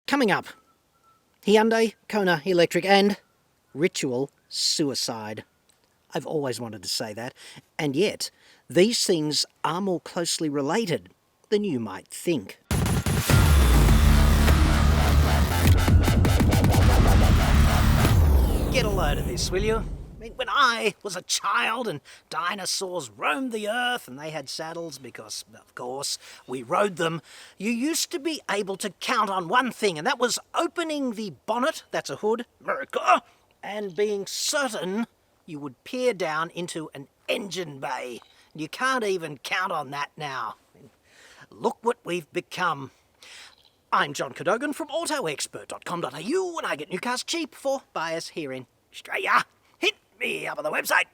Coming up, Hyundai Kona Electric and ritual suicide. I've always wanted to say that, and yet these things are more closely related than you might think. Get a load of this, will you? I mean, when I was a child and dinosaurs roamed the earth and they had saddles because, of course, we rode them, you used to be able to count on one thing, and that was opening the bonnet, that's a hood, America, and being certain you would peer down into an engine bay. You can't even count on that now. Look what we've become. I'm John Cadogan from AutoExpert.com.au, and I get new cars cheap for buyers here in Australia. Hit me up on the website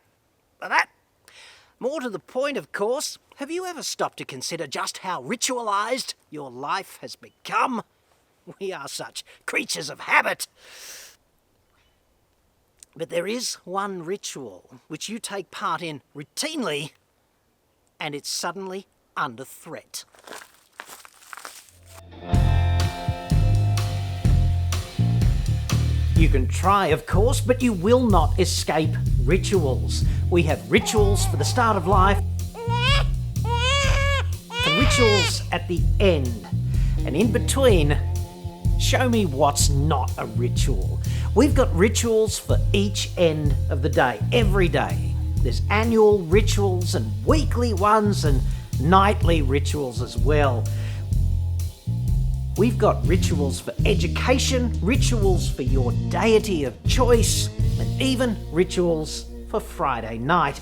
for that. More to the point, of course, have you ever stopped to consider just how ritualised your life has become? We are such creatures of habit. But there is one ritual which you take part in routinely, and it's suddenly under threat. You can try, of course, but you will not escape rituals. We have rituals for the start of life and rituals at the end. And in between, show me what's not a ritual. We've got rituals for each end of the day, every day. There's annual rituals and weekly ones and nightly rituals as well. We've got rituals for education, rituals for your deity of choice, and even rituals for Friday night.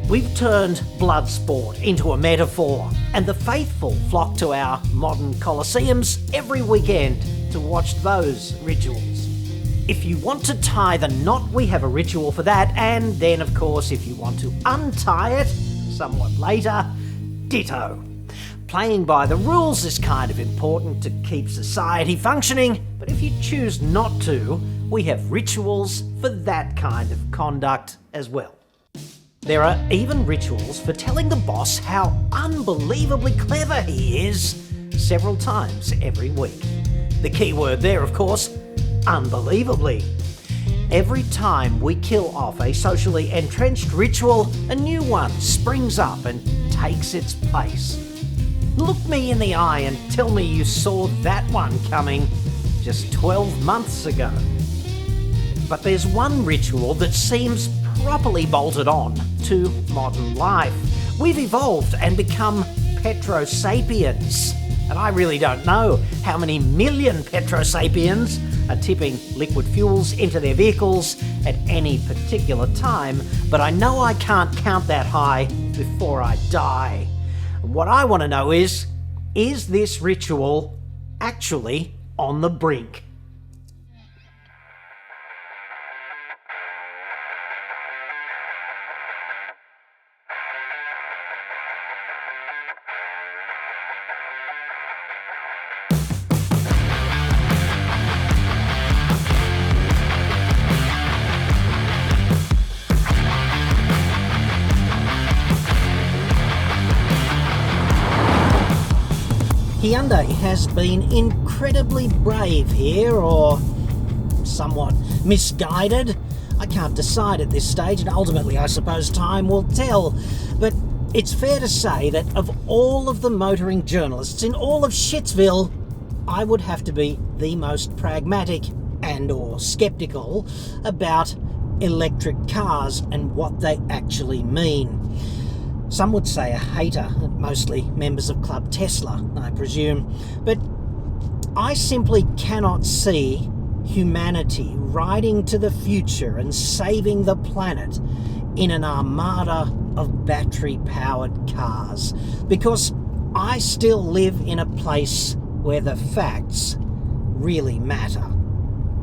We've turned blood sport into a metaphor, and the faithful flock to our modern coliseums every weekend to watch those rituals. If you want to tie the knot, we have a ritual for that, and then, of course, if you want to untie it somewhat later, ditto. Playing by the rules is kind of important to keep society functioning, but if you choose not to, we have rituals for that kind of conduct as well. There are even rituals for telling the boss how unbelievably clever he is several times every week. The key word there, of course, unbelievably. Every time we kill off a socially entrenched ritual, a new one springs up and takes its place. Look me in the eye and tell me you saw that one coming just 12 months ago. But there's one ritual that seems properly bolted on to modern life. We've evolved and become petrosapiens. And I really don't know how many million petrosapiens are tipping liquid fuels into their vehicles at any particular time, but I know I can't count that high before I die. What I want to know is this ritual actually on the brink? Hyundai has been incredibly brave here, or somewhat misguided. I can't decide at this stage, and ultimately I suppose time will tell. But it's fair to say that of all of the motoring journalists in all of Shitsville, I would have to be the most pragmatic and or sceptical about electric cars and what they actually mean. Some would say a hater, mostly members of Club Tesla, I presume. But I simply cannot see humanity riding to the future and saving the planet in an armada of battery-powered cars, because I still live in a place where the facts really matter.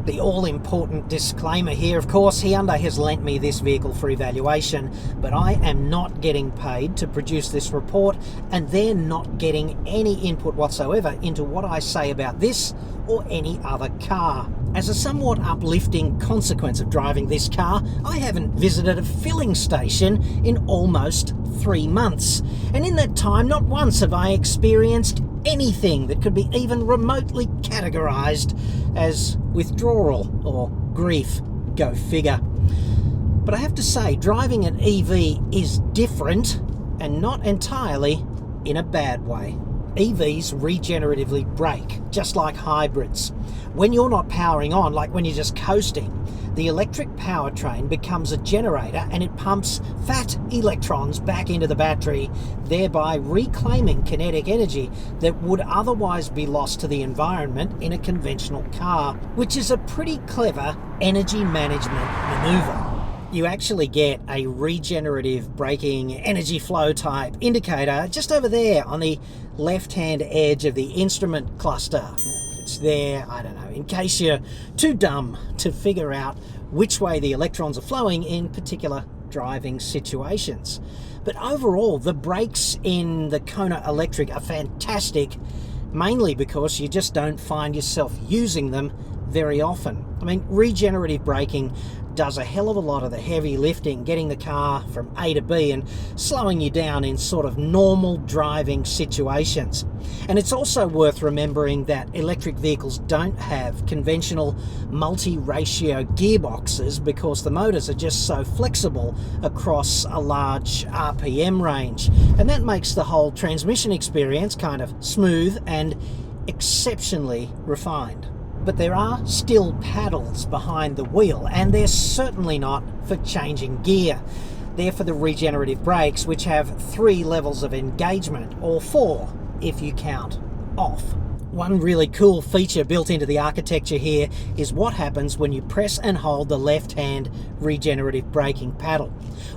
The all-important disclaimer here, of course, Hyundai has lent me this vehicle for evaluation, but I am not getting paid to produce this report, and they're not getting any input whatsoever into what I say about this or any other car. As a somewhat uplifting consequence of driving this car, I haven't visited a filling station in almost 3 months, and in that time not once have I experienced anything that could be even remotely categorised as withdrawal or grief. Go figure. But I have to say, driving an EV is different, and not entirely in a bad way. EVs regeneratively brake, just like hybrids. When you're not powering on, like when you're just coasting, the electric powertrain becomes a generator and it pumps fat electrons back into the battery, thereby reclaiming kinetic energy that would otherwise be lost to the environment in a conventional car, which is a pretty clever energy management maneuver. You actually get a regenerative braking energy flow type indicator just over there on the left-hand edge of the instrument cluster. It's there, I don't know, in case you're too dumb to figure out which way the electrons are flowing in particular driving situations. But overall, the brakes in the Kona Electric are fantastic, mainly because you just don't find yourself using them very often. I mean, regenerative braking does a hell of a lot of the heavy lifting, getting the car from A to B and slowing you down in sort of normal driving situations. And it's also worth remembering that electric vehicles don't have conventional multi-ratio gearboxes because the motors are just so flexible across a large RPM range. And that makes the whole transmission experience kind of smooth and exceptionally refined. But there are still paddles behind the wheel, and they're certainly not for changing gear. They're for the regenerative brakes, which have 3 levels of engagement, or 4 if you count off. One really cool feature built into the architecture here is what happens when you press and hold the left-hand regenerative braking paddle.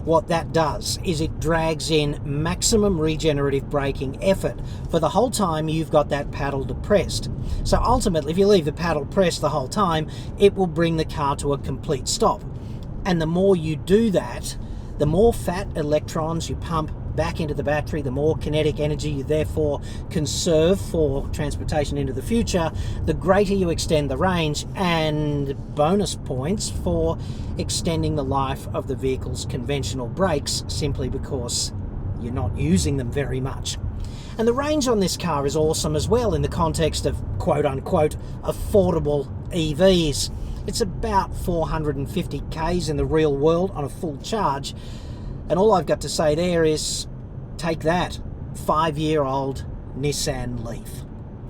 What that does is it drags in maximum regenerative braking effort for the whole time you've got that paddle depressed. So ultimately, if you leave the paddle pressed the whole time, it will bring the car to a complete stop. And the more you do that, the more fat electrons you pump back into the battery, the more kinetic energy you therefore conserve for transportation into the future, the greater you extend the range, and bonus points for extending the life of the vehicle's conventional brakes simply because you're not using them very much. And the range on this car is awesome as well in the context of quote-unquote affordable EVs. It's about 450 k's in the real world on a full charge. And all I've got to say there is, take that, 5-year-old Nissan Leaf.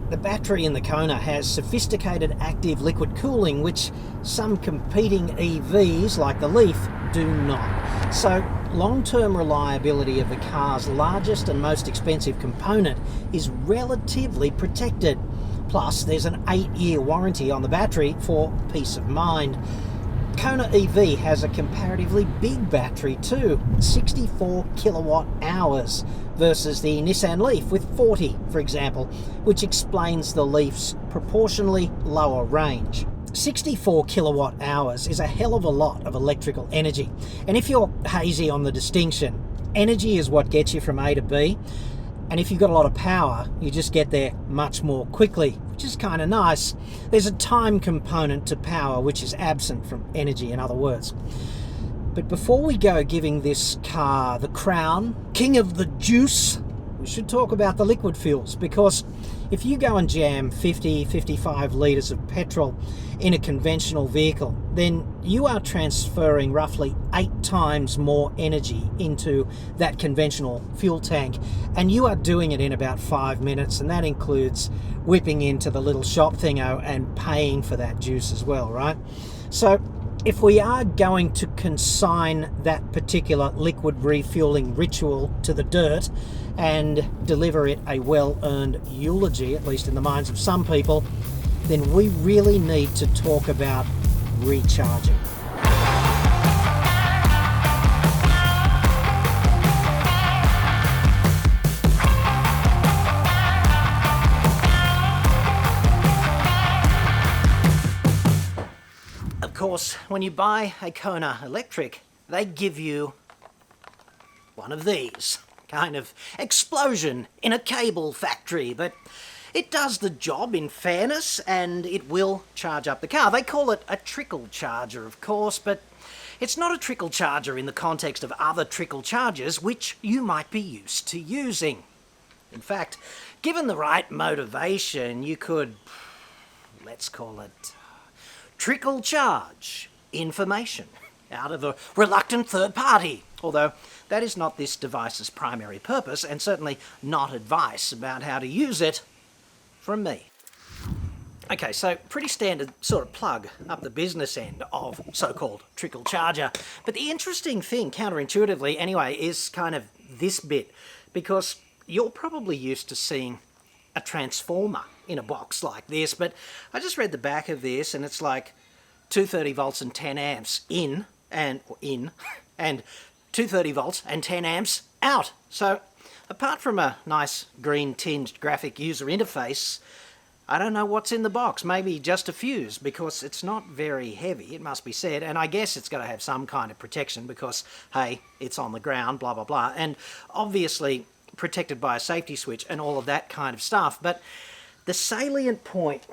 The battery in the Kona has sophisticated active liquid cooling, which some competing EVs like the Leaf do not. So long-term reliability of the car's largest and most expensive component is relatively protected. Plus, there's an 8-year warranty on the battery for peace of mind. Kona EV has a comparatively big battery too, 64 kilowatt hours versus the Nissan Leaf with 40, for example, which explains the Leaf's proportionally lower range. 64 kilowatt hours is a hell of a lot of electrical energy, and if you're hazy on the distinction, energy is what gets you from A to B, and if you've got a lot of power, you just get there much more quickly, which is kind of nice. There's a time component to power which is absent from energy, in other words. But before we go giving this car the crown, king of the juice, we should talk about the liquid fuels, because if you go and jam 55 litres of petrol in a conventional vehicle, then you are transferring roughly 8 times more energy into that conventional fuel tank, and you are doing it in about 5 minutes, and that includes whipping into the little shop thingo and paying for that juice as well, right? So if we are going to consign that particular liquid refueling ritual to the dirt and deliver it a well-earned eulogy, at least in the minds of some people, then we really need to talk about recharging. Of course, when you buy a Kona Electric, they give you one of these. Kind of explosion in a cable factory, but it does the job in fairness, and it will charge up the car. They call it a trickle charger, of course, but it's not a trickle charger in the context of other trickle chargers which you might be used to using. In fact, given the right motivation, you could, let's call it, trickle charge information out of a reluctant third party, although that is not this device's primary purpose, and certainly not advice about how to use it from me. Okay, so pretty standard sort of plug up the business end of so-called trickle charger. But the interesting thing, counterintuitively anyway, is kind of this bit, because you're probably used to seeing a transformer in a box like this, but I just read the back of this and it's like 230 volts and 10 amps in, and 230 volts and 10 amps out. So apart from a nice green tinged graphic user interface, I don't know what's in the box. Maybe just a fuse, because it's not very heavy, it must be said, and I guess it's got to have some kind of protection because, hey, it's on the ground, blah, blah, blah, and obviously protected by a safety switch and all of that kind of stuff. But the salient point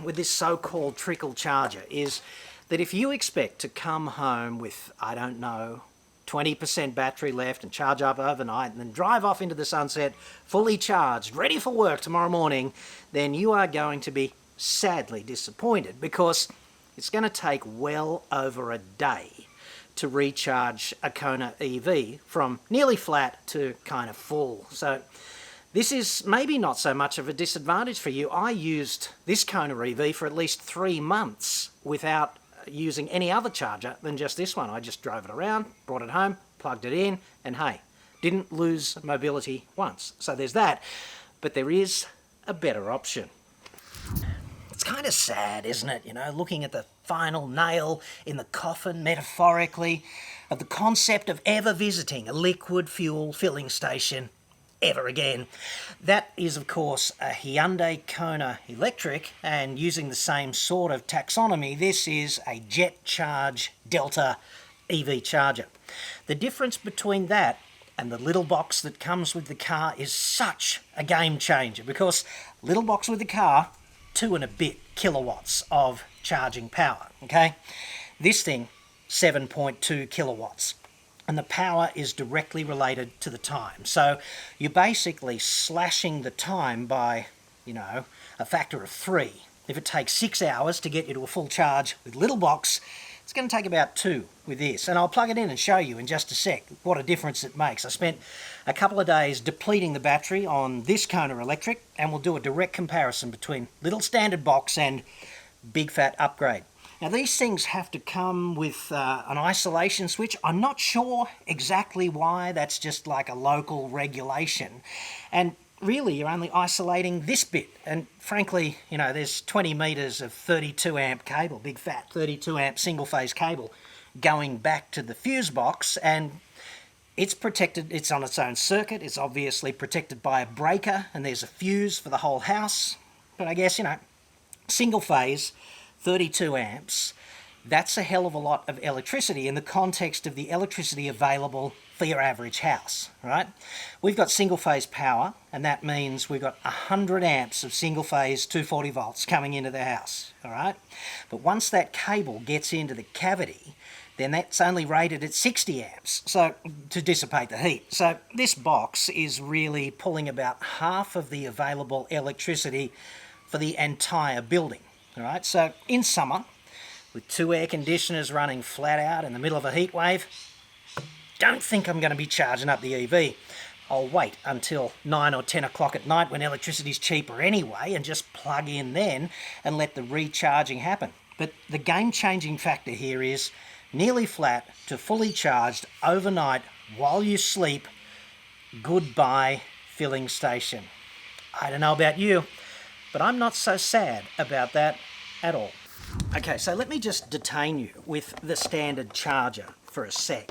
with this so-called trickle charger is that if you expect to come home with, I don't know, 20% battery left and charge up overnight and then drive off into the sunset fully charged, ready for work tomorrow morning, then you are going to be sadly disappointed, because it's going to take well over a day to recharge a Kona EV from nearly flat to kind of full. So this is maybe not so much of a disadvantage for you. I used this Kona EV for at least 3 months without using any other charger than just this one. I just drove it around, brought it home, plugged it in, and hey, didn't lose mobility once. So there's that. But there is a better option. It's kind of sad, isn't it? You know, looking at the final nail in the coffin, metaphorically, of the concept of ever visiting a liquid fuel filling station ever again. That is, of course, a Hyundai Kona Electric, and using the same sort of taxonomy, this is a jet charge Delta EV charger. The difference between that and the little box that comes with the car is such a game changer, because little box with the car, 2 and a bit kilowatts of charging power, okay? This thing, 7.2 kilowatts. And the power is directly related to the time. So you're basically slashing the time by, you know, a factor of 3. If it takes 6 hours to get you to a full charge with little box, it's going to take about 2 with this. And I'll plug it in and show you in just a sec what a difference it makes. I spent a couple of days depleting the battery on this Kona Electric, and we'll do a direct comparison between little standard box and big fat upgrade. Now these things have to come with an isolation switch. I'm not sure exactly why. That's just like a local regulation. And really you're only isolating this bit. And frankly, you know, there's 20 metres of 32 amp cable, big fat 32 amp single phase cable going back to the fuse box, and it's protected, it's on its own circuit, it's obviously protected by a breaker, and there's a fuse for the whole house. But I guess, you know, single phase, 32 amps, that's a hell of a lot of electricity in the context of the electricity available for your average house, right? We've got single phase power, and that means we've got 100 amps of single phase 240 volts coming into the house, all right? But once that cable gets into the cavity, then that's only rated at 60 amps, so to dissipate the heat. So this box is really pulling about half of the available electricity for the entire building. All right, so in summer, with 2 air conditioners running flat out in the middle of a heat wave, don't think I'm going to be charging up the EV. I'll wait until 9 or 10 o'clock at night when electricity's cheaper anyway, and just plug in then and let the recharging happen. But the game-changing factor here is nearly flat to fully charged overnight while you sleep. Goodbye, filling station. I don't know about you, but I'm not so sad about that at all. Okay, so let me just detain you with the standard charger for a sec.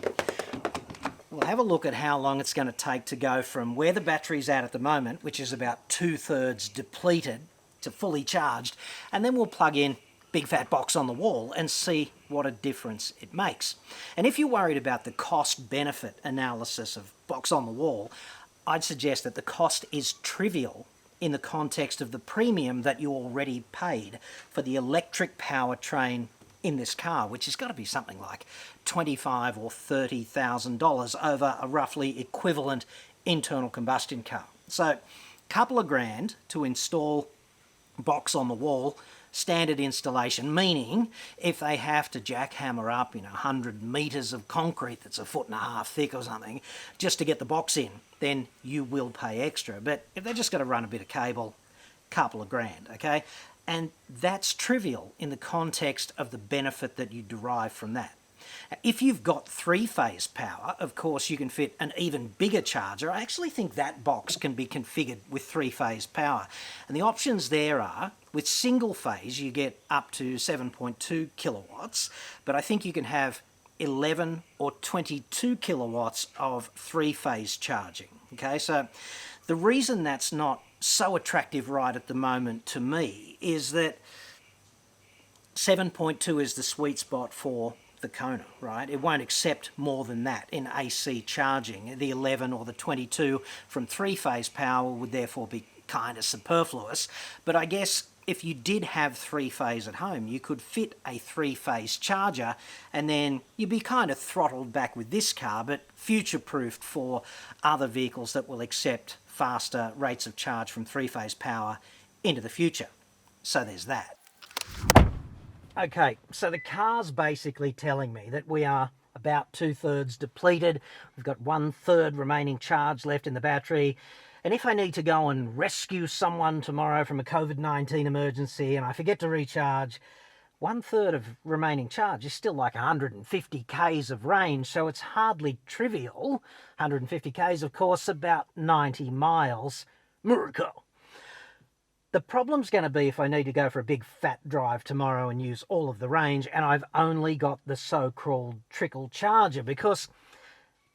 We'll have a look at how long it's going to take to go from where the battery's at the moment, which is about 2/3 depleted, to fully charged, and then we'll plug in big fat box on the wall and see what a difference it makes. And if you're worried about the cost-benefit analysis of box on the wall, I'd suggest that the cost is trivial in the context of the premium that you already paid for the electric powertrain in this car, which has got to be something like $25,000 or $30,000 over a roughly equivalent internal combustion car. So couple of grand to install box on the wall, standard installation, meaning if they have to jackhammer up 100 metres of concrete that's a foot and a half thick or something just to get the box in, then you will pay extra. But if they're just going to run a bit of cable, couple of grand, okay? And that's trivial in the context of the benefit that you derive from that. If you've got three-phase power, of course you can fit an even bigger charger. I actually think that box can be configured with three-phase power. And the options there are, with single-phase you get up to 7.2 kilowatts, but I think you can have 11 or 22 kilowatts of three-phase charging. Okay, so the reason that's not so attractive right at the moment to me is that 7.2 is the sweet spot for the Kona, right? It won't accept more than that in AC charging. The 11 or the 22 from three-phase power would therefore be kind of superfluous. But I guess if you did have three-phase at home, you could fit a three-phase charger and then you'd be kind of throttled back with this car, but future-proofed for other vehicles that will accept faster rates of charge from three-phase power into the future. So there's that. Okay, so the car's basically telling me that we are about 2/3 depleted. We've got 1/3 remaining charge left in the battery. And if I need to go and rescue someone tomorrow from a COVID-19 emergency and I forget to recharge, 1/3 of remaining charge is still like 150 k's of range, so it's hardly trivial. 150 k's, of course, about 90 miles. Miracle. The problem's going to be if I need to go for a big fat drive tomorrow and use all of the range and I've only got the so-called trickle charger, because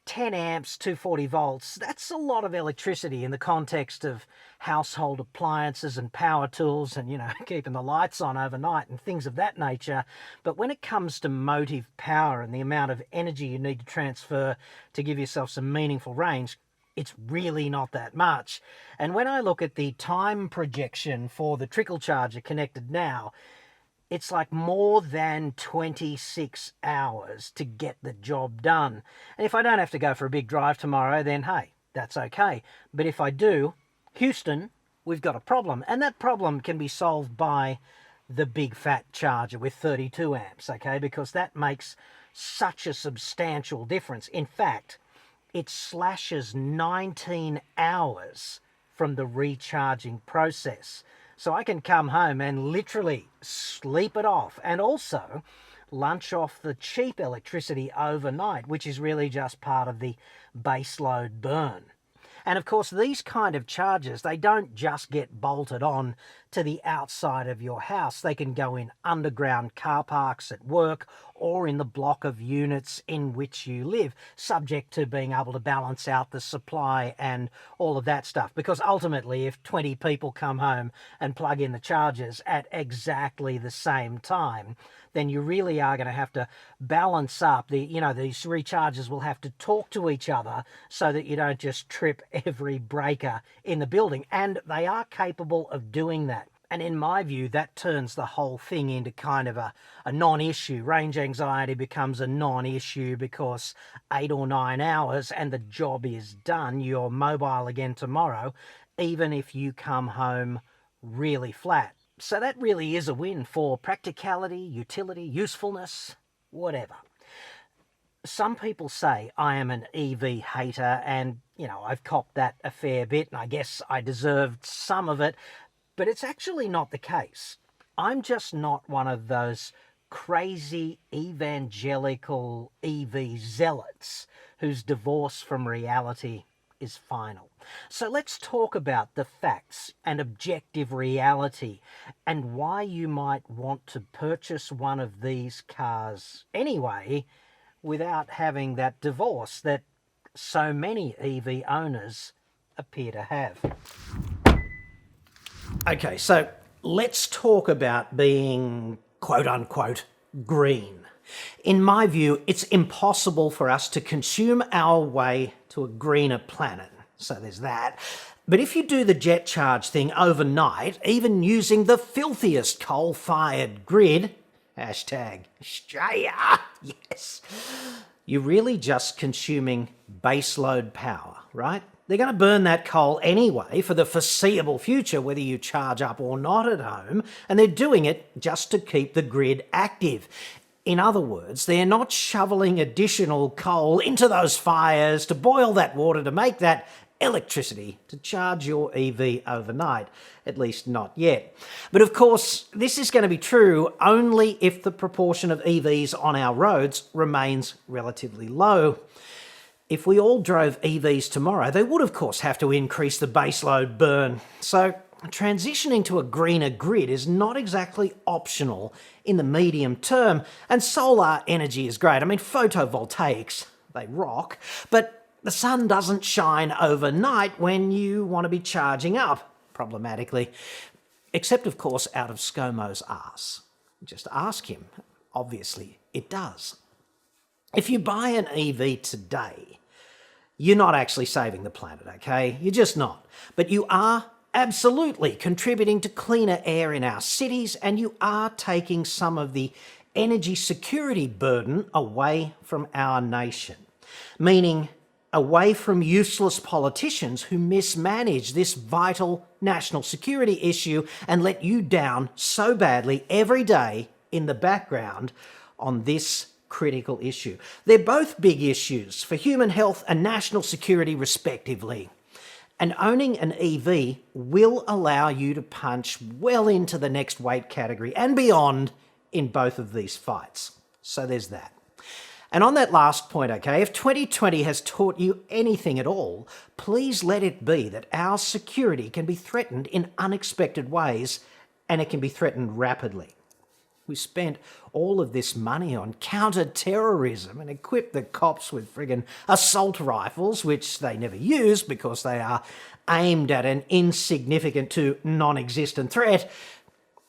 10 amps, 240 volts, that's a lot of electricity in the context of household appliances and power tools and, keeping the lights on overnight and things of that nature. But when it comes to motive power and the amount of energy you need to transfer to give yourself some meaningful range, it's really not that much. And when I look at the time projection for the trickle charger connected now, it's like more than 26 hours to get the job done. And if I don't have to go for a big drive tomorrow, then hey, that's okay. But if I do, Houston, we've got a problem. And that problem can be solved by the big fat charger with 32 amps, okay? Because that makes such a substantial difference. In fact, it slashes 19 hours from the recharging process. So I can come home and literally sleep it off and also lunch off the cheap electricity overnight, which is really just part of the baseload burn. And of course, these kind of chargers, they don't just get bolted on to the outside of your house. They can go in underground car parks at work or in the block of units in which you live, subject to being able to balance out the supply and all of that stuff. Because ultimately, if 20 people come home and plug in the chargers at exactly the same time, then you really are going to have to balance up these rechargers will have to talk to each other so that you don't just trip every breaker in the building. And they are capable of doing that. And in my view, that turns the whole thing into kind of a non-issue. Range anxiety becomes a non-issue because 8 or 9 hours and the job is done. You're mobile again tomorrow, even if you come home really flat. So that really is a win for practicality, utility, usefulness, whatever. Some people say I am an EV hater, and, I've copped that a fair bit, and I guess I deserved some of it, but it's actually not the case. I'm just not one of those crazy evangelical EV zealots whose divorce from reality is final. So let's talk about the facts and objective reality and why you might want to purchase one of these cars anyway without having that divorce that so many EV owners appear to have. Okay, so let's talk about being quote-unquote green. In my view, it's impossible for us to consume our way to a greener planet. So there's that. But if you do the jet charge thing overnight, even using the filthiest coal-fired grid, #Australia, yes, you're really just consuming baseload power, right? They're going to burn that coal anyway for the foreseeable future, whether you charge up or not at home, and they're doing it just to keep the grid active. In other words, they're not shoveling additional coal into those fires to boil that water to make that electricity to charge your EV overnight, at least not yet. But of course, this is going to be true only if the proportion of EVs on our roads remains relatively low. If we all drove EVs tomorrow, they would of course have to increase the baseload burn. So transitioning to a greener grid is not exactly optional in the medium term, and solar energy is great. I mean, photovoltaics, they rock, but the sun doesn't shine overnight when you want to be charging up, problematically. Except, of course, out of ScoMo's arse. Just ask him. Obviously, it does. If you buy an EV today, you're not actually saving the planet, okay? You're just not. But you are absolutely contributing to cleaner air in our cities, and you are taking some of the energy security burden away from our nation. Meaning, away from useless politicians who mismanage this vital national security issue and let you down so badly every day in the background on this critical issue. They're both big issues for human health and national security respectively. And owning an EV will allow you to punch well into the next weight category and beyond in both of these fights. So there's that. And on that last point, okay, if 2020 has taught you anything at all, please let it be that our security can be threatened in unexpected ways, and it can be threatened rapidly. We spent all of this money on counter-terrorism and equipped the cops with friggin' assault rifles, which they never use because they are aimed at an insignificant to non-existent threat.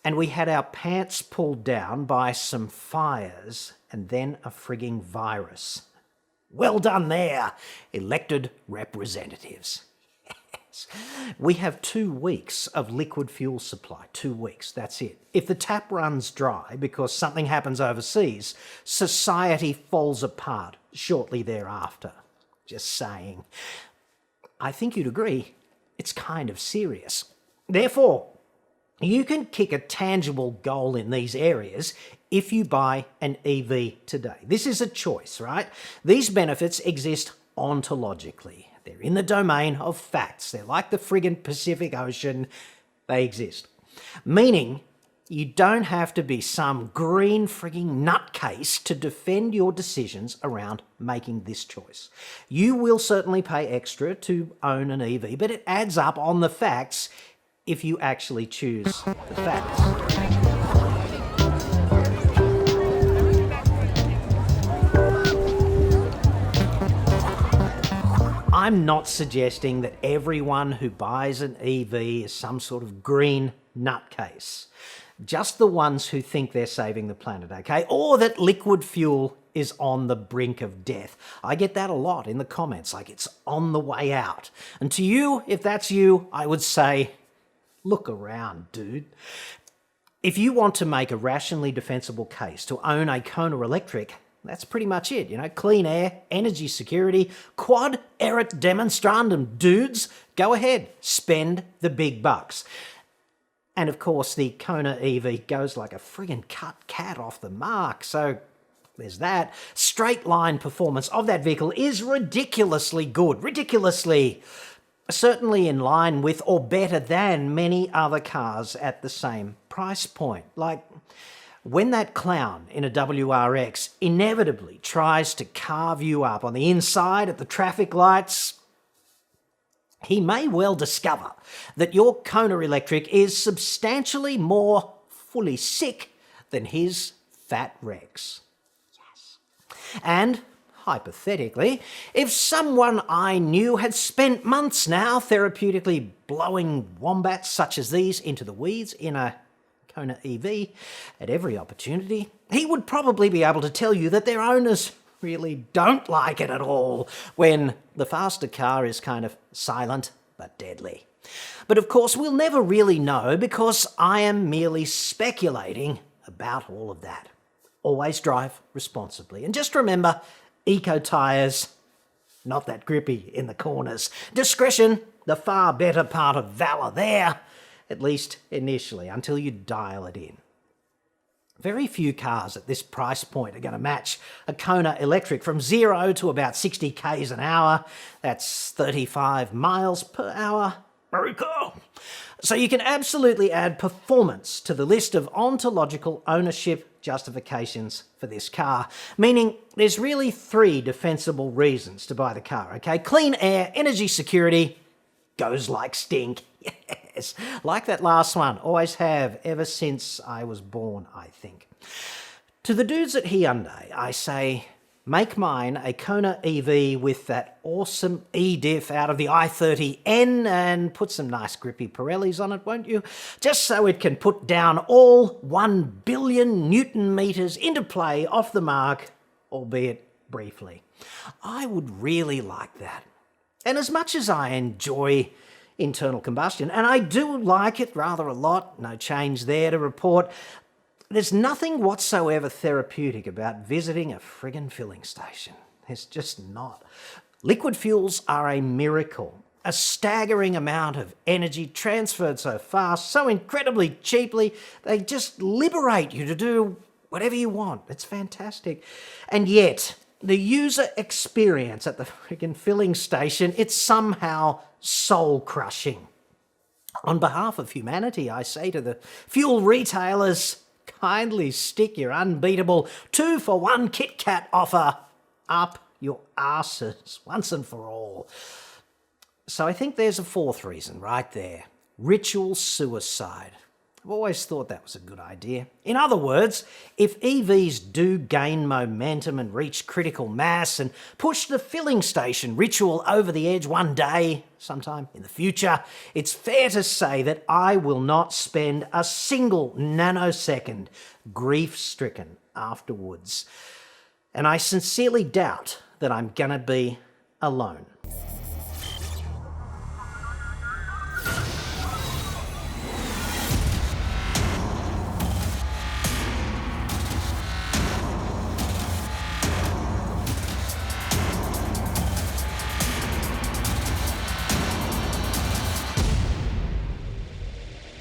And we had our pants pulled down by some fires and then a frigging virus. Well done there, elected representatives. Yes. We have 2 weeks of liquid fuel supply. 2 weeks, that's it. If the tap runs dry because something happens overseas, society falls apart shortly thereafter. Just saying. I think you'd agree, it's kind of serious. Therefore, you can kick a tangible goal in these areas if you buy an EV today. This is a choice, right? These benefits exist ontologically. They're in the domain of facts. They're like the friggin' Pacific Ocean. They exist. Meaning, you don't have to be some green frigging nutcase to defend your decisions around making this choice. You will certainly pay extra to own an EV, but it adds up on the facts if you actually choose the facts. I'm not suggesting that everyone who buys an EV is some sort of green nutcase. Just the ones who think they're saving the planet, okay? Or that liquid fuel is on the brink of death. I get that a lot in the comments, like it's on the way out. And to you, if that's you, I would say, look around, dude. If you want to make a rationally defensible case to own a Kona Electric, that's pretty much it, you know, clean air, energy security, quod erat demonstrandum, dudes. Go ahead, spend the big bucks. And of course, the Kona EV goes like a friggin' cut cat off the mark, so there's that. Straight line performance of that vehicle is ridiculously good, certainly in line with or better than many other cars at the same price point. Like, when that clown in a WRX inevitably tries to carve you up on the inside at the traffic lights, he may well discover that your Kona Electric is substantially more fully sick than his fat Rex. Yes. And, hypothetically, if someone I knew had spent months now therapeutically blowing wombats such as these into the weeds in a Kona EV at every opportunity, he would probably be able to tell you that their owners really don't like it at all when the faster car is kind of silent but deadly. But of course, we'll never really know because I am merely speculating about all of that. Always drive responsibly. And just remember, eco tyres, not that grippy in the corners. Discretion, the far better part of valour there, at least initially, until you dial it in. Very few cars at this price point are going to match a Kona Electric from 0 to about 60 k's an hour. That's 35 miles per hour. Very cool. So you can absolutely add performance to the list of ontological ownership justifications for this car, meaning there's really 3 defensible reasons to buy the car, okay? Clean air, energy security, goes like stink. Yes, like that last one. Always have, ever since I was born, I think. To the dudes at Hyundai, I say, make mine a Kona EV with that awesome E-diff out of the i30N and put some nice grippy Pirellis on it, won't you? Just so it can put down all 1 billion Newton meters into play off the mark, albeit briefly. I would really like that. And as much as I enjoy internal combustion, and I do like it rather a lot, no change there to report, there's nothing whatsoever therapeutic about visiting a friggin' filling station. There's just not. Liquid fuels are a miracle. A staggering amount of energy transferred so fast, so incredibly cheaply, they just liberate you to do whatever you want. It's fantastic. And yet, the user experience at the friggin' filling station, it's somehow soul-crushing. On behalf of humanity, I say to the fuel retailers, kindly stick your unbeatable 2-for-1 Kit Kat offer up your arses once and for all. So I think there's a 4th reason right there. Ritual suicide. I've always thought that was a good idea. In other words, if EVs do gain momentum and reach critical mass and push the filling station ritual over the edge one day, sometime in the future, it's fair to say that I will not spend a single nanosecond grief-stricken afterwards. And I sincerely doubt that I'm gonna be alone.